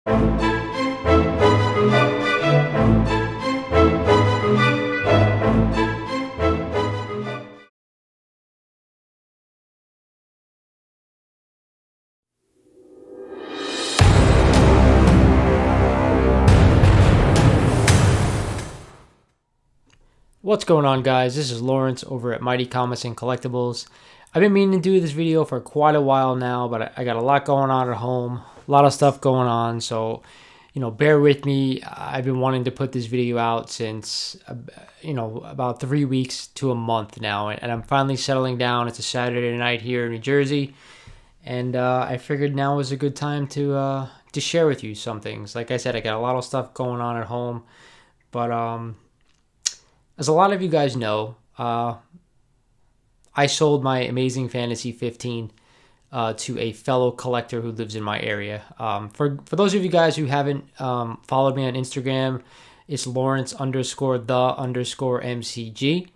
What's going on, guys? This is Lawrence over at Mighty Comics and Collectibles. I've been meaning to do this video for quite a while now, but I got a lot going on at home, a lot of stuff going on, so bear with me. I've been wanting to put this video out since about 3 weeks to a month now, and I'm finally settling down. It's a Saturday night here in New Jersey, and I figured now was a good time to share with you some things. Like I said, I got a lot of stuff going on at home, but as a lot of you guys know, I sold my Amazing Fantasy 15 to a fellow collector who lives in my area. For those of you guys who haven't followed me on Instagram, it's Lawrence_the_MCG.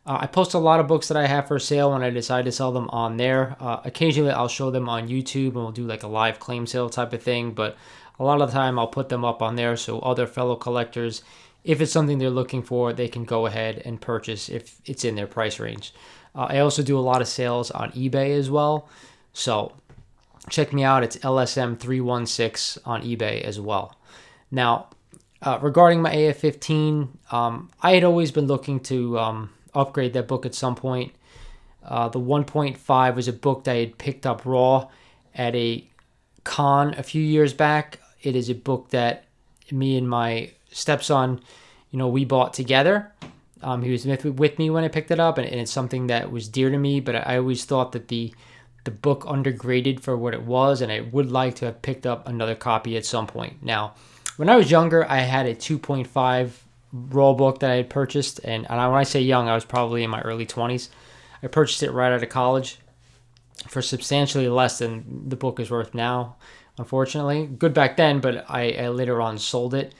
I post a lot of books that I have for sale when I decide to sell them on there. Occasionally I'll show them on YouTube and we'll do like a live claim sale type of thing, but a lot of the time I'll put them up on there so other fellow collectors, if it's something they're looking for, they can go ahead and purchase if it's in their price range. I also do a lot of sales on eBay as well. So check me out. It's LSM316 on eBay as well. Now, regarding my AF-15, I had always been looking to upgrade that book at some point. The 1.5 was a book that I had picked up raw at a con a few years back. It is a book that me and my stepson, we bought together. He was with me when I picked it up, and it's something that was dear to me, but I always thought that the book undergraded for what it was, and I would like to have picked up another copy at some point. Now, when I was younger, I had a 2.5 raw book that I had purchased, and when I say young, I was probably in my early 20s. I purchased it right out of college for substantially less than the book is worth now, unfortunately. Good back then, but I later on sold it.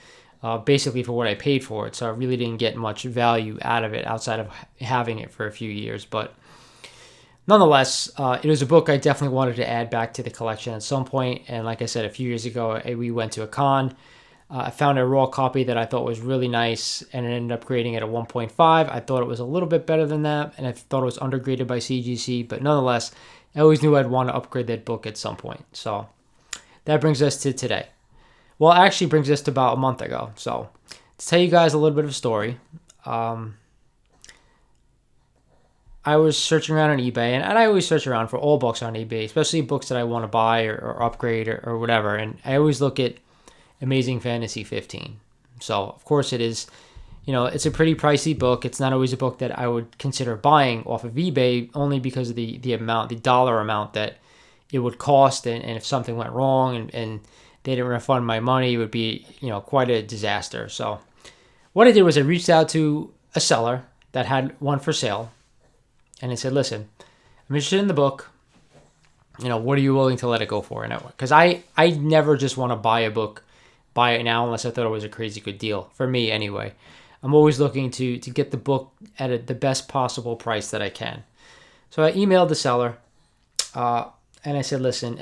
Basically for what I paid for it, so I really didn't get much value out of it outside of having it for a few years. But nonetheless, it was a book I definitely wanted to add back to the collection at some point. And like I said, a few years ago, we went to a con. I found a raw copy that I thought was really nice, and it ended up grading at a 1.5. I thought it was a little bit better than that, and I thought it was undergraded by CGC. But nonetheless, I always knew I'd want to upgrade that book at some point. So that brings us to today. Well, it actually brings us to about a month ago. So, to tell you guys a little bit of a story, I was searching around on eBay, and I always search around for all books on eBay, especially books that I want to buy or upgrade or whatever, and I always look at Amazing Fantasy 15. So, of course, it is, it's a pretty pricey book. It's not always a book that I would consider buying off of eBay, only because of the amount, the dollar amount that it would cost, and if something went wrong and they didn't refund my money, it would be, quite a disaster. So what I did was I reached out to a seller that had one for sale, and I said, listen, I'm interested in the book. What are you willing to let it go for? And because I never just want to buy a book, buy it now, unless I thought it was a crazy good deal. For me, anyway. I'm always looking to get the book at the best possible price that I can. So I emailed the seller, and I said, listen,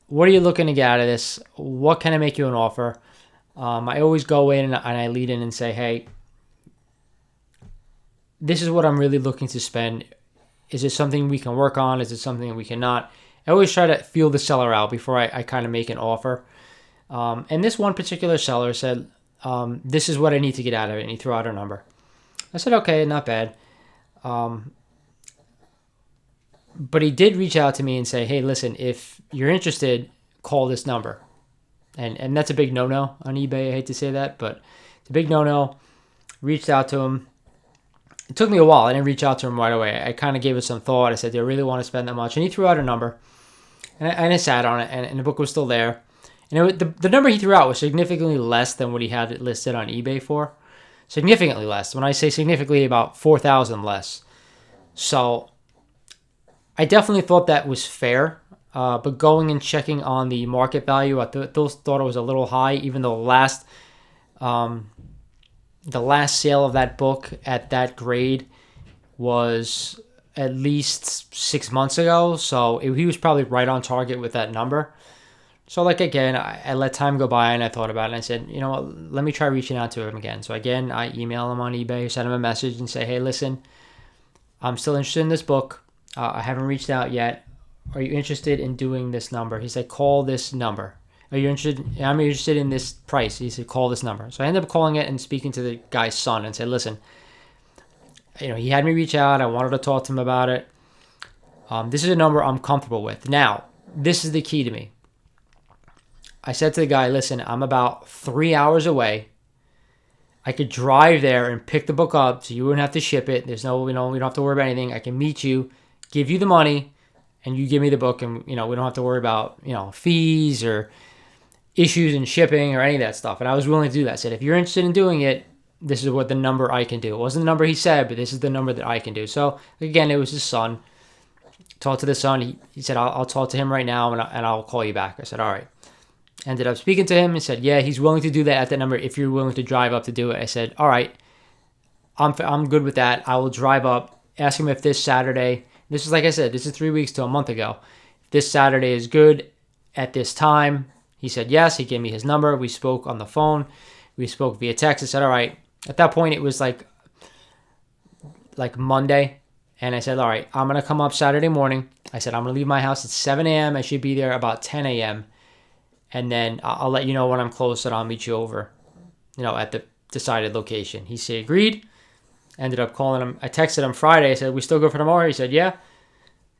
what are you looking to get out of this? What can I make you an offer? I always go in and I lead in and say, hey, this is what I'm really looking to spend. Is it something we can work on? Is it something we cannot? I always try to feel the seller out before I kind of make an offer. And this one particular seller said, this is what I need to get out of it. And he threw out a number. I said, okay, not bad. But he did reach out to me and say, hey, listen, if you're interested, call this number. And that's a big no-no on eBay. I hate to say that, but it's a big no-no. Reached out to him. It took me a while. I didn't reach out to him right away. I kind of gave it some thought. I said, do I really want to spend that much? And he threw out a number. And I sat on it, and the book was still there. And the number he threw out was significantly less than what he had it listed on eBay for. Significantly less. When I say significantly, about $4,000 less. So I definitely thought that was fair, but going and checking on the market value, I thought it was a little high, even though the last sale of that book at that grade was at least 6 months ago, so he was probably right on target with that number. So like again, I let time go by and I thought about it and I said, you know what, let me try reaching out to him again. So again, I email him on eBay, send him a message and say, hey, listen, I'm still interested in this book. I haven't reached out yet. Are you interested in doing this number? He said, call this number. Are you interested? I'm interested in this price. He said, call this number. So I ended up calling it and speaking to the guy's son and said, listen, he had me reach out. I wanted to talk to him about it. This is a number I'm comfortable with. Now, this is the key to me. I said to the guy, listen, I'm about 3 hours away. I could drive there and pick the book up so you wouldn't have to ship it. There's no, we don't have to worry about anything. I can meet you, give you the money, and you give me the book, and we don't have to worry about fees or issues in shipping or any of that stuff. And I was willing to do that. I said, if you're interested in doing it, this is what the number I can do. It wasn't the number he said, but this is the number that I can do. So again, it was his son. Talked to the son. He said, I'll talk to him right now and I'll call you back. I said, all right. Ended up speaking to him and said, yeah, he's willing to do that at that number if you're willing to drive up to do it. I said, all right, I'm good with that. I will drive up, ask him if this Saturday, this is like I said, this is 3 weeks to a month ago. If this Saturday is good at this time. He said yes. He gave me his number. We spoke on the phone. We spoke via text. I said, all right. At that point, it was like Monday. And I said, all right, I'm going to come up Saturday morning. I said, I'm going to leave my house at 7 a.m. I should be there about 10 a.m. And then I'll let you know when I'm close and I'll meet you over, at the decided location. He said, agreed. Ended up calling him. I texted him Friday. I said, we still go for tomorrow? He said, yeah.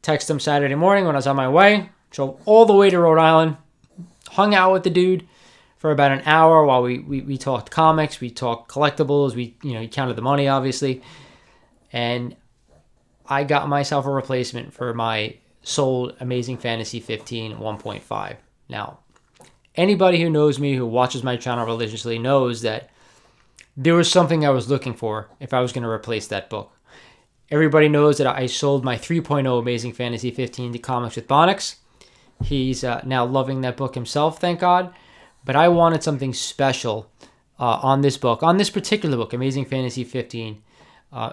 Texted him Saturday morning when I was on my way. Drove all the way to Rhode Island. Hung out with the dude for about an hour while we talked comics. We talked collectibles. He counted the money, obviously. And I got myself a replacement for my sold Amazing Fantasy 15 1.5. Now, anybody who knows me, who watches my channel religiously, knows that there was something I was looking for if I was going to replace that book. Everybody knows that I sold my 3.0 Amazing Fantasy 15 to Comics with Bonix. He's now loving that book himself, thank God. But I wanted something special on this book, on this particular book, Amazing Fantasy 15.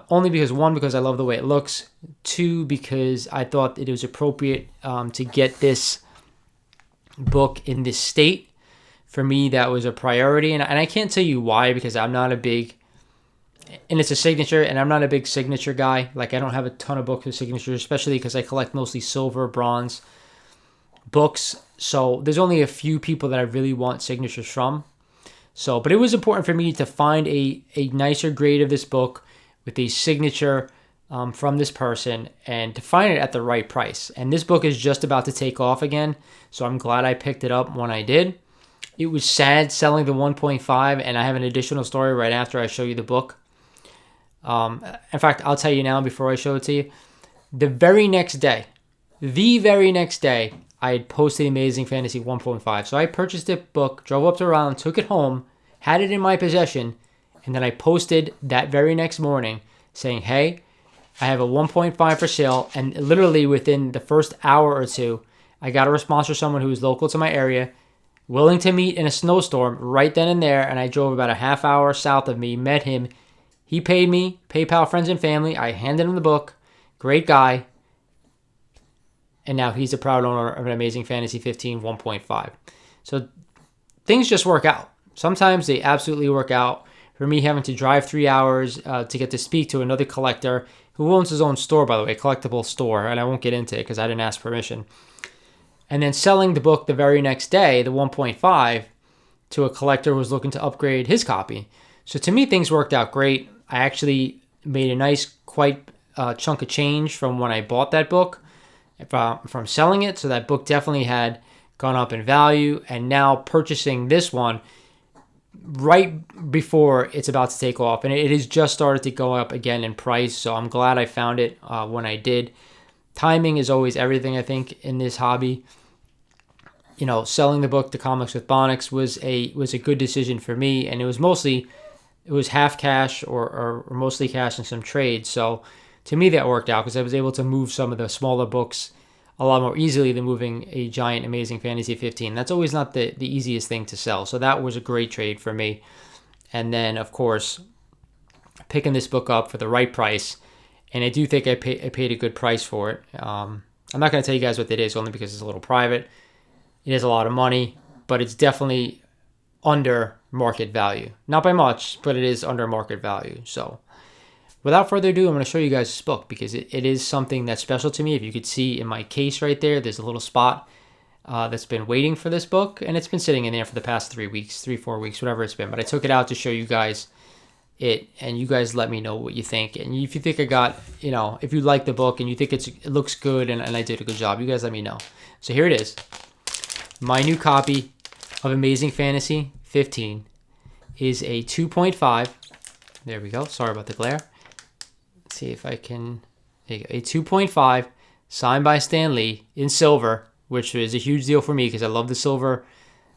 Only because, one, because I love the way it looks. Two, because I thought it was appropriate to get this book in this state. For me, that was a priority. And I can't tell you why, because I'm not a big... And it's a signature, and I'm not a big signature guy. Like, I don't have a ton of books with signatures, especially because I collect mostly silver, bronze books. So there's only a few people that I really want signatures from. So, but it was important for me to find a nicer grade of this book with a signature from this person, and to find it at the right price. And this book is just about to take off again, so I'm glad I picked it up when I did. It was sad selling the 1.5, and I have an additional story right after I show you the book. In fact, I'll tell you now before I show it to you. The very next day, I had posted Amazing Fantasy 1.5. So I purchased the book, drove up to Rhode Island, took it home, had it in my possession, and then I posted that very next morning saying, hey, I have a 1.5 for sale. And literally within the first hour or two, I got a response from someone who was local to my area, willing to meet in a snowstorm right then and there. And I drove about a half hour south of me, met him. He paid me, PayPal friends and family. I handed him the book. Great guy. And now he's a proud owner of an Amazing Fantasy 15 1.5. So things just work out. Sometimes they absolutely work out. For me, having to drive 3 hours to get to speak to another collector who owns his own store, by the way, Collectible store, and I won't get into it because I didn't ask permission. And then selling the book the very next day, the 1.5, to a collector who was looking to upgrade his copy. So to me, things worked out great. I actually made a nice, quite chunk of change from when I bought that book, from selling it. So that book definitely had gone up in value. And now purchasing this one right before it's about to take off. And it has just started to go up again in price. So I'm glad I found it when I did. Timing is always everything, I think, in this hobby. Selling the book to Comics with Bonix was a good decision for me. And it was half cash or mostly cash and some trades. So to me, that worked out because I was able to move some of the smaller books a lot more easily than moving a giant Amazing Fantasy 15. That's always not the easiest thing to sell. So that was a great trade for me. And then, of course, picking this book up for the right price. And I do think I paid a good price for it. I'm not going to tell you guys what it is only because it's a little private. It is a lot of money, but it's definitely under market value. Not by much, but it is under market value. So without further ado, I'm going to show you guys this book because it is something that's special to me. If you could see in my case right there, there's a little spot that's been waiting for this book, and it's been sitting in there for the past 3 weeks, 4 weeks, whatever it's been. But I took it out to show you guys it, and you guys let me know what you think. And if you think I got, if you like the book and you think it looks good and I did a good job, you guys let me know. So here it is. My new copy of Amazing Fantasy 15 is a 2.5. There we go. Sorry about the glare. Let's see if I can. A 2.5 signed by Stan Lee in silver, which is a huge deal for me because I love the silver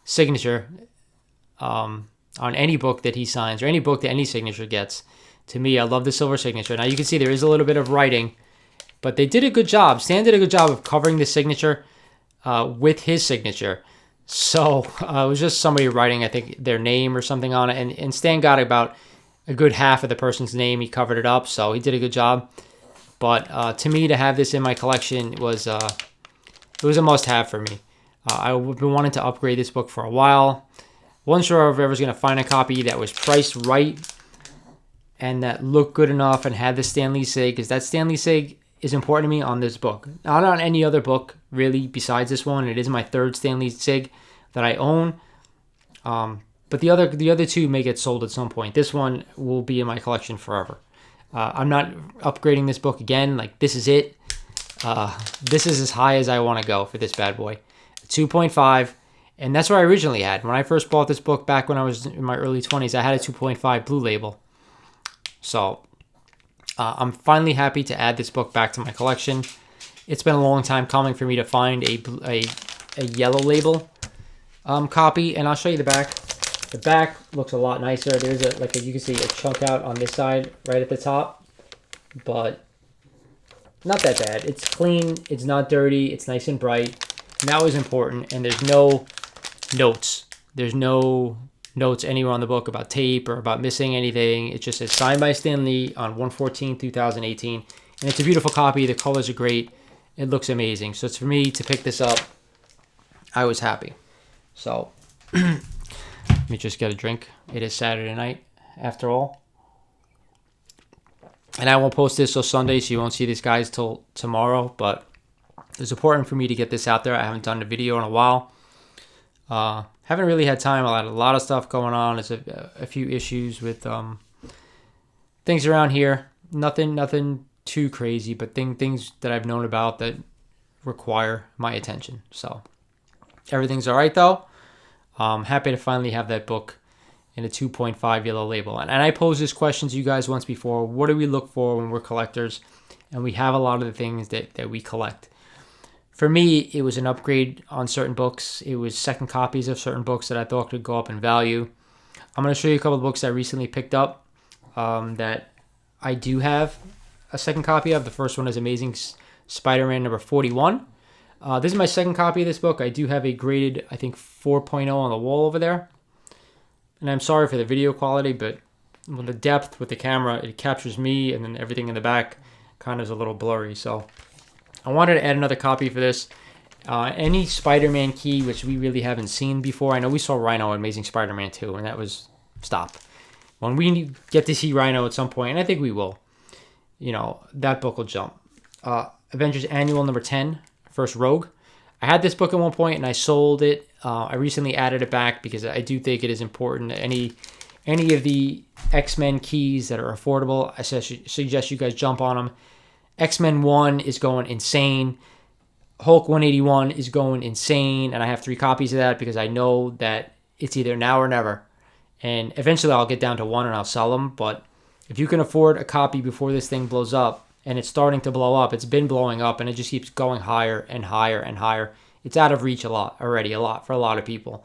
signature on any book that he signs or any book that any signature gets. To me, I love the silver signature. Now you can see there is a little bit of writing, but they did a good job. Stan did a good job of covering the signature with his signature. So it was just somebody writing, I think, their name or something on it. And Stan got about a good half of the person's name. He covered it up, so he did a good job. But to me, to have this in my collection was it was a must-have for me. I've been wanting to upgrade this book for a while. Wasn't sure if I was going to find a copy that was priced right and that looked good enough and had the Stan Lee sig, because that Stan Lee sig is important to me on this book. Not on any other book, really, besides this one. It is my third Stan Lee sig that I own. But the other two may get sold at some point. This one will be in my collection forever. I'm not upgrading this book again. Like, this is it. This is as high as I want to go for this bad boy. 2.5. And that's what I originally had. When I first bought this book back when I was in my early 20s, I had a 2.5 blue label. So I'm finally happy to add this book back to my collection. It's been a long time coming for me to find a yellow label copy, and I'll show you the back. The back looks a lot nicer. There's you can see a chunk out on this side right at the top, but not that bad. It's clean. It's not dirty. It's nice and bright. And that was important. And there's no notes. There's no notes anywhere on the book about tape or about missing anything. It just says signed by Stan Lee on 1/14/2018. And it's a beautiful copy. The colors are great. It looks amazing. So it's for me to pick this up. I was happy. So let me just get a drink. It is Saturday night after all. And I won't post this till Sunday, so you won't see these guys till tomorrow. But it's important for me to get this out there. I haven't done a video in a while. Haven't really had time. I had a lot of stuff going on. There's a few issues with things around here. Nothing too crazy, but things that I've known about that require my attention. So everything's all right, though. I'm happy to finally have that book in a 2.5 yellow label. And I posed this question to you guys once before. What do we look for when we're collectors? And we have a lot of the things that we collect. For me, it was an upgrade on certain books. It was second copies of certain books that I thought could go up in value. I'm going to show you a couple of books I recently picked up that I do have a second copy of. The first one is Amazing Spider-Man number 41. This is my second copy of this book. I do have a graded, I think, 4.0 on the wall over there. And I'm sorry for the video quality, but with the depth with the camera, it captures me, and then everything in the back kind of is a little blurry. So I wanted to add another copy for this. Any Spider-Man key, which we really haven't seen before. I know we saw Rhino in Amazing Spider-Man 2, and that was stop. When we get to see Rhino at some point, and I think we will, that book will jump. Avengers Annual number 10, First Rogue. I had this book at one point and I sold it. I recently added it back because I do think it is important. Any of the X-Men keys that are affordable, I suggest you guys jump on them. X-Men 1 is going insane. Hulk 181 is going insane, and I have 3 copies of that because I know that it's either now or never. And eventually I'll get down to 1 and I'll sell them, but if you can afford a copy before this thing blows up, and it's starting to blow up, it's been blowing up, and it just keeps going higher and higher and higher. It's out of reach a lot for a lot of people.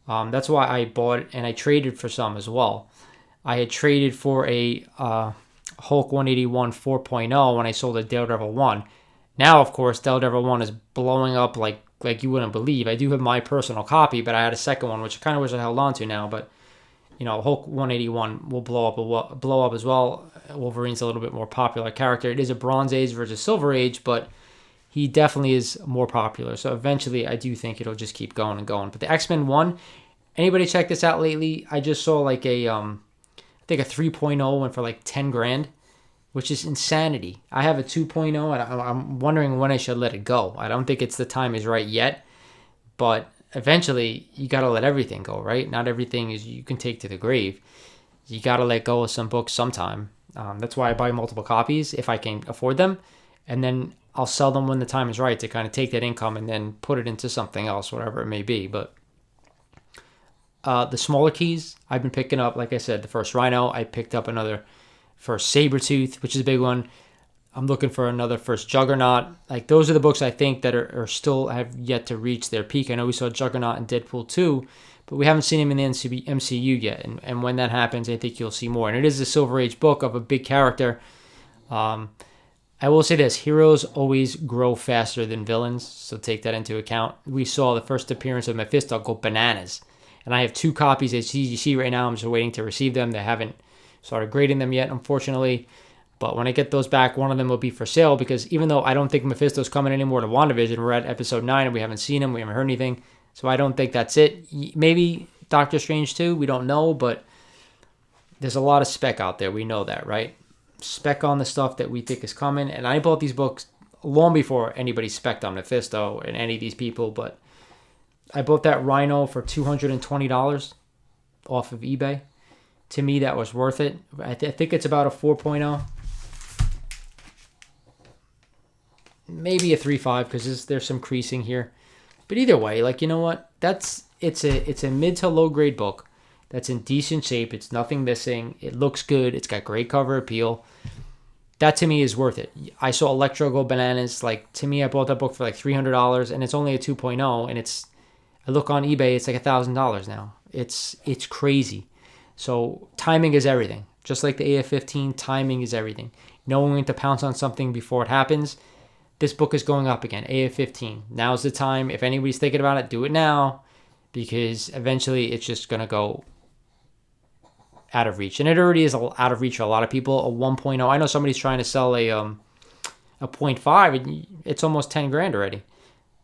That's why I bought it, and I traded for some as well. I had traded for a Hulk 181 4.0 when I sold a Daredevil 1. Now, of course, Daredevil 1 is blowing up like you wouldn't believe. I do have my personal copy, but I had a second one, which I kind of wish I held on to now. But, Hulk 181 will blow up as well. Wolverine's a little bit more popular character. It is a Bronze Age versus Silver Age, but he definitely is more popular. So eventually I do think it'll just keep going and going. But the X-Men 1, anybody check this out lately? I just saw like I think a 3.0 went for like 10 grand, which is insanity. I have a 2.0 and I'm wondering when I should let it go. I don't think it's the time is right yet, but eventually you got to let everything go, right? Not everything is you can take to the grave. You got to let go of some books sometime. That's why I buy multiple copies if I can afford them, and then I'll sell them when the time is right to kind of take that income and then put it into something else, whatever it may be. But the smaller keys I've been picking up, like I said, the first Rhino, I picked up another first Sabretooth, which is a big one. I'm looking for another first Juggernaut. Like, those are the books I think that are still have yet to reach their peak. I know we saw Juggernaut in Deadpool 2, but we haven't seen him in the MCU yet. And when that happens, I think you'll see more. And it is a Silver Age book of a big character. I will say this, heroes always grow faster than villains, so take that into account. We saw the first appearance of Mephisto go bananas. And I have 2 copies at CGC right now. I'm just waiting to receive them. They haven't started grading them yet, unfortunately. But when I get those back, one of them will be for sale, because even though I don't think Mephisto's coming anymore to WandaVision, we're at episode 9 and we haven't seen him, we haven't heard anything. So I don't think that's it. Maybe Doctor Strange too, we don't know, but there's a lot of spec out there. We know that, right? Spec on the stuff that we think is coming. And I bought these books long before anybody spec'd on Mephisto and any of these people, but I bought that Rhino for $220 off of eBay. To me, that was worth it. I think it's about a 4.0. Maybe a 3.5 because there's some creasing here. But either way, like, you know what? It's a mid to low grade book that's in decent shape. It's nothing missing. It looks good. It's got great cover appeal. That to me is worth it. I saw Electro go bananas. Like, to me, I bought that book for like $300 and it's only a 2.0, and I look on eBay, it's like $1,000 now. It's crazy. So timing is everything. Just like the AF-15, timing is everything. Knowing when to pounce on something before it happens. This book is going up again, AF-15. Now's the time. If anybody's thinking about it, do it now, because eventually it's just going to go out of reach. And it already is out of reach for a lot of people. A 1.0. I know somebody's trying to sell a 0.5. And it's almost 10 grand already.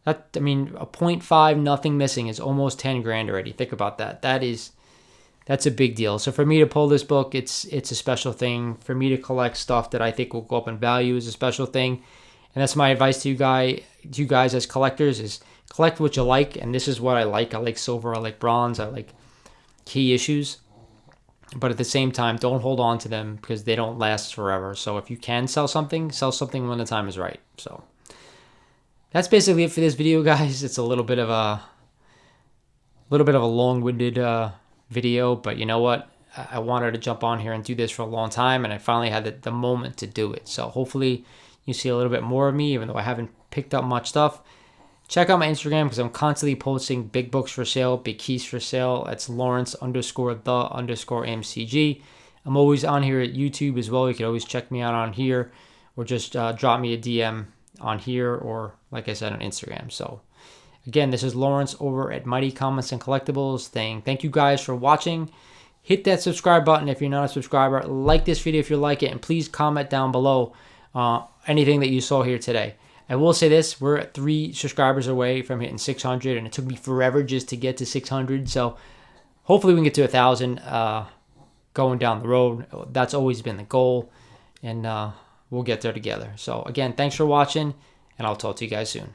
A 0.5, nothing missing is almost 10 grand already. Think about that. That's a big deal. So for me to pull this book, it's a special thing. For me to collect stuff that I think will go up in value is a special thing. And that's my advice to you guys as collectors, is collect what you like. And this is what I like. I like silver. I like bronze. I like key issues. But at the same time, don't hold on to them because they don't last forever. So if you can sell something when the time is right. So that's basically it for this video, guys. It's a little bit of a long-winded video, but you know what? I wanted to jump on here and do this for a long time, and I finally had the moment to do it. So hopefully you see a little bit more of me, even though I haven't picked up much stuff. Check out my Instagram because I'm constantly posting big books for sale, big keys for sale. That's Lawrence_the_MCG. I'm always on here at YouTube as well. You can always check me out on here, or just drop me a DM on here, or like I said, on Instagram. So again, this is Lawrence over at Mighty Comics and Collectibles, saying thank you guys for watching. Hit that subscribe button if you're not a subscriber. Like this video if you like it, and please comment down below anything that you saw here today. I will say this, we're at 3 subscribers away from hitting 600, and it took me forever just to get to 600. So hopefully we can get to 1,000 going down the road. That's always been the goal, and we'll get there together. So again, thanks for watching, and I'll talk to you guys soon.